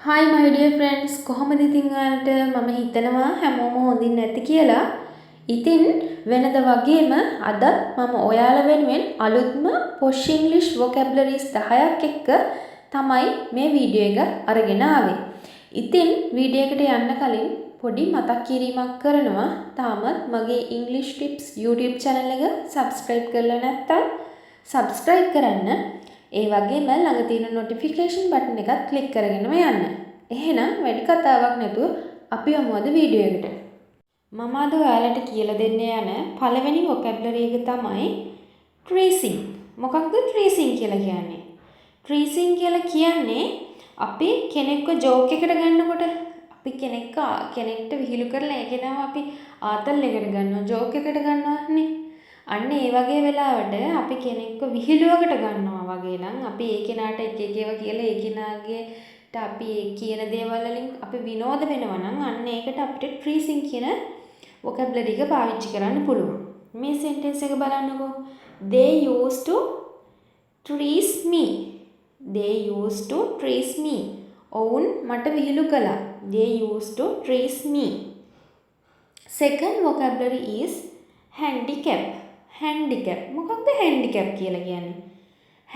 Hi my dear friends කොහොමද ඉතින් ඔයාලට මම හිතනවා හැමෝම හොඳින් නැති කියලා. ඉතින් වෙනද වගේම අද මම ඔයාලා වෙනුවෙන් අලුත්ම Posh English vocabularies 10ක් එක්ක තමයි මේ වීඩියෝ එක අරගෙන ආවේ. ඉතින් වීඩියෝ එකට යන්න කලින් පොඩි මතක් කිරීමක් කරනවා. තාමත් මගේ English Tips YouTube channel එක subscribe කරලා නැත්නම් subscribe කරන්න. ඒ වගේම ළඟ තියෙන notification button එකත් click කරගෙනම යන්න. එහෙනම් වැඩි කතාවක් නැතුව අපි යමු අද වීඩියෝ එකට. මම අද ඔයාලට කියලා දෙන්න යන පළවෙනි vocabulary එක තමයි tracing. මොකක්ද tracing කියලා කියන්නේ? tracing කියලා කියන්නේ අපි කෙනෙක්ව joke එකකට ගන්නකොට අපි කෙනෙක්ට විහිළු කරලා ඒ කෙනාව අපි ආතල් එකට ගන්නවා joke එකකට ගන්නවානේ. අන්න ඒ වගේ වෙලාවට අපි කෙනෙක්ව විහිළුවකට ගන්නවා වගේ නම් අපි ඒ කෙනාට එක ඒවා කියලා ඒ කෙනාගේට අපි කියන දේවල් වලින් අපි විනෝද වෙනවා නම් අන්න ඒකට අපිට tracing කියන vocabulary එක පාවිච්චි කරන්න පුළුවන්. මේ sentence එක බලන්නකෝ. They used to trace me. They used to trace me. ඔවුන් මට විහිළු කළා. They used to trace me. Second vocabulary is handicap. handicap මොකක්ද handicap කියලා කියන්නේ?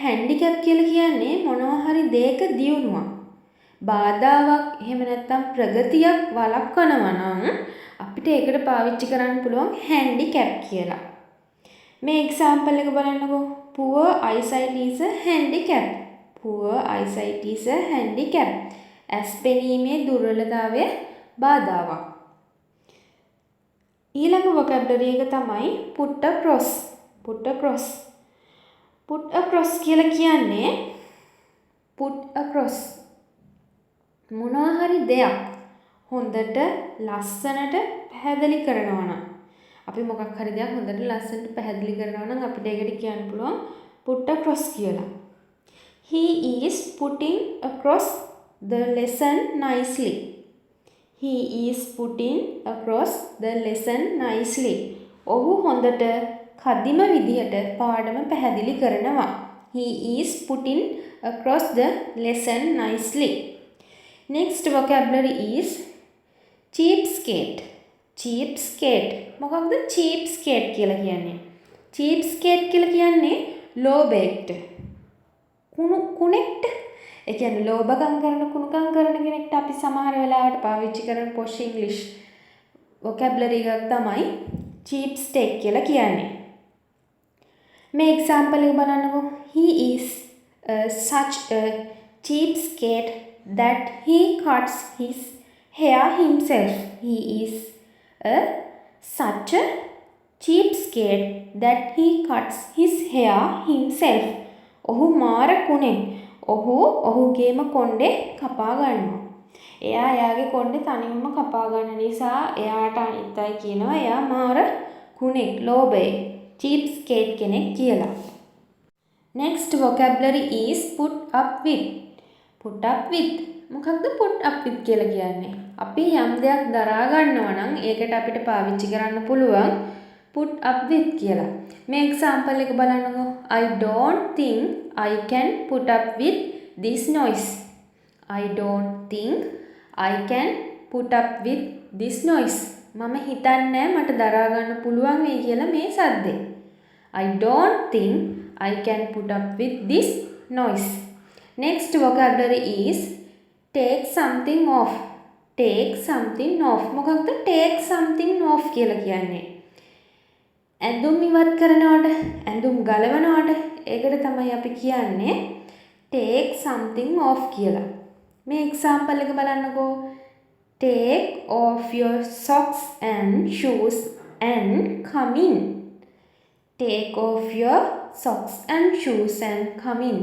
handicap කියලා කියන්නේ මොනවා හරි දෙයක දියුණුවක්. බාධාවක් එහෙම නැත්නම් ප්‍රගතියක් වළක්වනවා නම් අපිට ඒකට පාවිච්චි කරන්න පුළුවන් handicap කියලා. මේ example එක බලන්නකෝ. Poor eyesight is a handicap. Poor eyesight is a handicap. ඇස් පෙනීමේ දුර්වලතාවය බාධාවක්. ඊළඟ vocabulary එක තමයි put across. put across. put across කියලා කියන්නේ put across මොනවා හරි දෙයක් හොඳට ලස්සනට පැහැදිලි කරනවා නම් අපි මොකක් හරි දෙයක් හොඳට ලස්සනට පැහැදිලි කරනවා නම් අපිට ඒකට කියන්න පුළුවන් put across කියලා. He is putting across the lesson nicely. He is putting across the lesson nicely. ඔහු හොඳට කදිම විදිහට පාඩම පැහැදිලි කරනවා. He is putting across the lesson nicely. Next vocabulary is cheapskate. cheapskate. මොකක්ද cheapskate කියලා කියන්නේ? cheapskate කියලා කියන්නේ low baked. කුණෙක්ට ඒ කියන්නේ ලෝභකම් කරන කුණුකම් කරන කෙනෙක්ට අපි සමහර වෙලාවට පාවිච්චි කරන posh English vocabulary එකක් තමයි cheapskate කියලා කියන්නේ. මේ example එක බලන්නකෝ. He is such a cheapskate that he cuts his hair himself. He is such a cheapskate that he cuts his hair himself. ඔහු මාර කුණෙක්. ඔහුගේම කොණ්ඩේ කපා ගන්නවා. එයා එයාගේ කොණ්ඩේ තනියම කපා ගන්න නිසා එයාට අනිත් අය කියනවා එයා මාර කුණෙක්, ලෝභයෙක්, cheapskate කෙනෙක් කියලා. Next vocabulary is put up with. put up with. මොකක්ද put up with කියලා කියන්නේ? අපි යම් දෙයක් දරා ගන්නවා නම් ඒකට අපිට පාවිච්චි කරන්න පුළුවන් put up with කියලා. මේ example එක බලන්නකෝ. I don't think I can put up with this noise. I don't think I can put up with this noise. මම හිතන්නේ මට දරා ගන්න පුළුවන් වෙයි කියලා මේ සද්දේ. I don't think I can put up with this noise. Next vocabulary is take something off. take something off. මොකක්ද take something off කියලා කියන්නේ? ඇඳුම් ඉවත් කරනවට, ඇඳුම් ගලවනවට ඒකට තමයි අපි කියන්නේ take something off කියලා. මේ example එක බලන්නකෝ. Take off your socks and shoes and come in. Take off your socks and shoes and come in.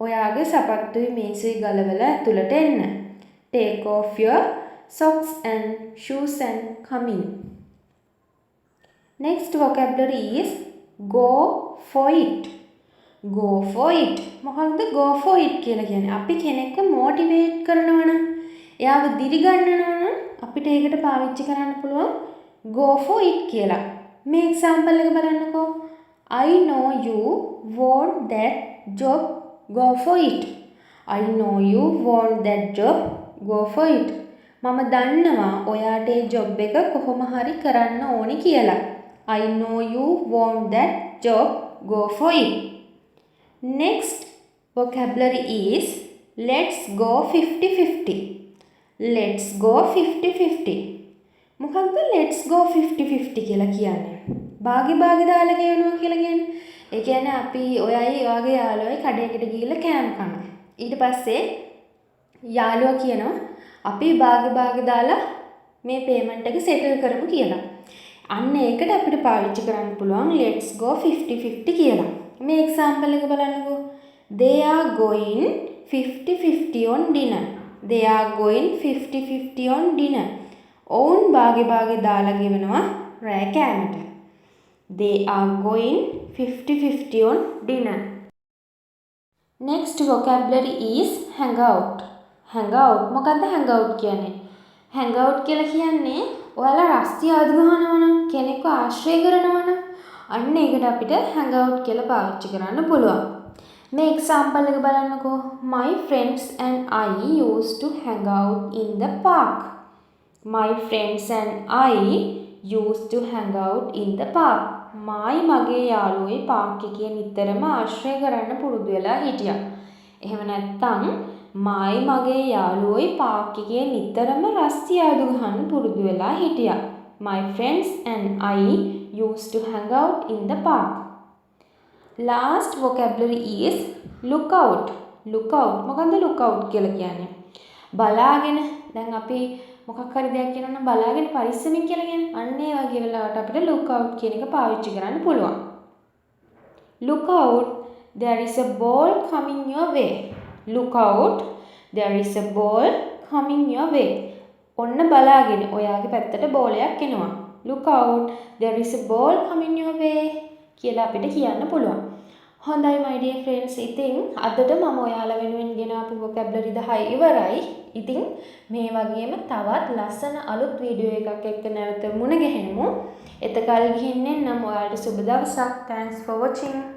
ඔයාගේ සපත්තුයි මේසෙයි ගලවලා ඇතුළට එන්න. Take off your socks and shoes and come in. Next vocabulary is go for it. go for it. මොකක්ද go for it කියලා කියන්නේ? අපි කෙනෙක්ව motivate කරනවා නම්, එයාව දිරිගන්නනවා නම් අපිට ඒකට පාවිච්චි කරන්න පුළුවන් go for it කියලා. මේ example එක බලන්නකෝ. I know you want that job. go for it. I know you want that job. go for it. මම දන්නවා ඔයාට ඒ job එක කොහොම හරි කරන්න ඕනි කියලා. I know you want that job. Go for it. Next vocabulary is let's go 50-50. Let's go 50-50. මොකක්ද let's go 50-50 කියලා කියන්නේ? භාගි දාලා කියනවා කියලා කියන්නේ. ඒ කියන්නේ අපි ඔයයි ඔයාගේ යාළුවයි කඩේකට ගිහිල්ලා කෑම කනවා. ඊට පස්සේ යාළුවා කියනවා අපි භාගි දාලා මේ පේමන්ට් එක සෙටල් කරමු කියලා. අන්න ඒකට අපිට පාවිච්චි කරන්න පුළුවන් let's go 50-50 කියලා. මේ එක්සැම්පල් එක බලන්නකෝ. They are going 50-50 on dinner. They are going 50-50 on dinner. ඔවුන් භාගි දාලා ගෙවනවා රෑ කෑමට. They are going 50-50 on dinner. Next vocabulary is hang out. Hang out. මොකක්ද hang out කියන්නේ? hang out කියලා කියන්නේ ඔයාලා රස්තිය අදු ගන්නවා නම් කෙනෙක්ව ආශ්‍රය කරනවා නම් අන්න ඒකට අපිට hang out කියලා පාවිච්චි කරන්න පුළුවන්. මේ එක්සැම්පල් එක බලන්නකෝ. My friends and I used to hang out in the park. My friends and I used to hang out in the park. මගේ යාළුවෝයි පාක් එකේ නිතරම ආශ්‍රය කරන්න පුරුදු වෙලා හිටියා. එහෙම නැත්නම් මගේ යාළුවෝයි පාක් එකේ නිතරම රස්තිය අදු ගන්න පුරුදු වෙලා හිටියා. My friends and I used to hang out in the park. Last vocabulary is look out. Look out. මොකන්ද look out කියලා කියන්නේ? බලාගෙන දැන් අපි මොකක් හරි දෙයක් කියනවා නම් බලාගෙන පරිස්සමින් කියලා කියන්නේ. අන්න ඒ වගේ වෙලාවට අපිට look out කියන එක පාවිච්චි කරන්න පුළුවන්. Look out, there is a ball coming your way. Look out, there is a ball coming your way. ඔන්න බලාගෙන ඔයාගේ පැත්තට බෝලයක් එනවා. Look out, there is a ball coming your way කියලා අපිට කියන්න පුළුවන්. හොඳයි my dear friends. ඉතින් අදට මම ඔයාලා වෙනුවෙන් ගෙනාපු vocabulary 10 ඉවරයි. ඉතින් මේ වගේම තවත් ලස්සන අලුත් වීඩියෝ එකක් එක්ක නැවත මුණ ගැහෙමු. එතකල් ගිහින් එන්නම්. ඔයාලට සුබ දවසක්. Thanks for watching.